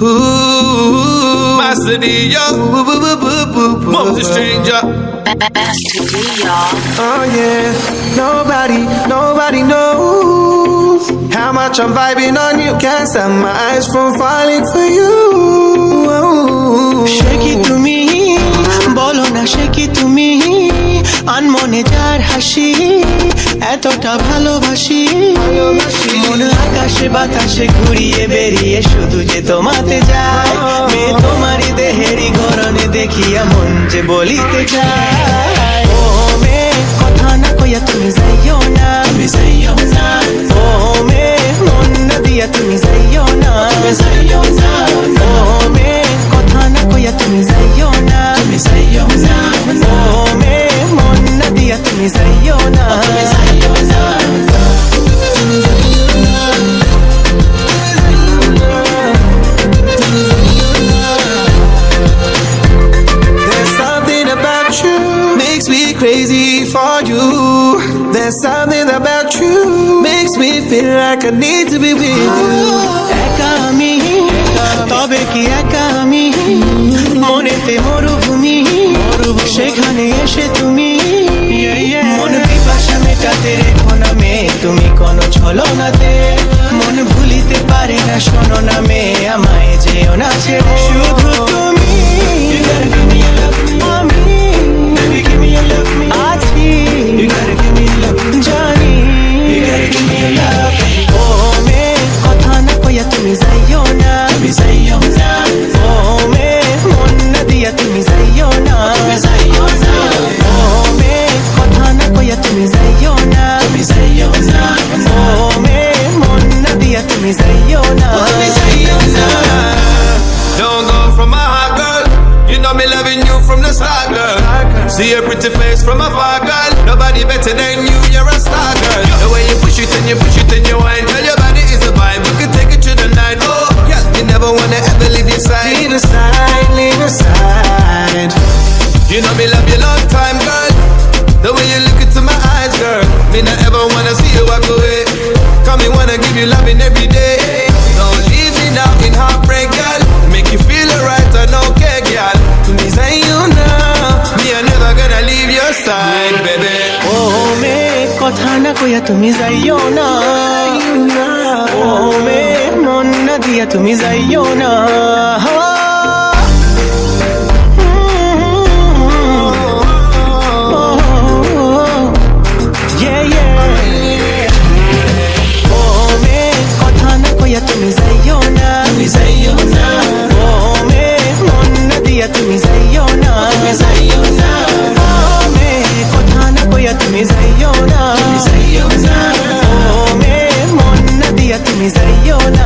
Ooh, Master D, yo. Mom's a stranger. Master D, y'all. Oh yeah, nobody knows how much I'm vibing on you. Can't stop my eyes from falling for you. Shake it to me, bolo na shake it to me. আনমনে যার হাসি এতটা ভালোবাসি মন আকাশে বাতাসে ঘুরিয়ে বেরিয়ে শুধু যে তোমাতে যায় মেয়ে তোমারই দেহেরই গরনে দেখিয়া মন যে বলিতে যায় ও মেয়ে কথা না কইয়া তুমি যাইও না ও মেয়ে মন না দিয়া তুমি যাইও না ও মেয়ে কথা না কইয়া তুমি যাইও না ও মেয়ে মন না দিয়া তুমি যাইও না There's something about you makes me crazy for you. There's something about you makes me feel like I need to be with you. একা আমি তবে কি একা আমি মনেতে মরুভূমি সেখানে এসে তুমি মন পিপাসা মেটাতে রেখো না মেয়ে তুমি কোনো ছলনাতে মন ভুলিতে পারে না শোনো না মেয়ে আমায় যেও না ছেড়ে শুধু তুমি আমি আছি জানি ও মেয়ে কথা না কইয়া তুমি যাইও না ও মেয়ে মন না দিয়া তুমি যাইও না ও মেয়ে কথা না কইয়া তুমি যাইও না ও মেয়ে মন না দিয়া তুমি যাইও না Don't go from my heart, girl. You know me loving you from the start, girl. See your pretty face from afar, girl. Nobody better than you, you're a star, girl. The way you push it and you push it and you whine, tell your body is a vibe. We can take it to the night. Oh, yeah, you never wanna ever leave your side. Leave aside. You know me love you long time, girl. The way you look into my eyes, girl. Me not ever wanna see you walk away. Come me wanna give you loving every day. Don't leave me now in heartbreak, girl. Make you feel alright and okay, girl. To me say you know, me I'm never gonna leave your side, baby. ও মেয়ে কথা না কইয়া তুমি যাইও না ও মেয়ে মন না দিয়া তুমি যাইও না ও মেয়ে কথা না কইয়া তুমি যাইও না ও মেয়ে মন না দিয়া তুমি যাইও না ও মেয়ে কথা না কইয়া তুমি যাইও না ও মেয়ে মন না দিয়া তুমি যাইও না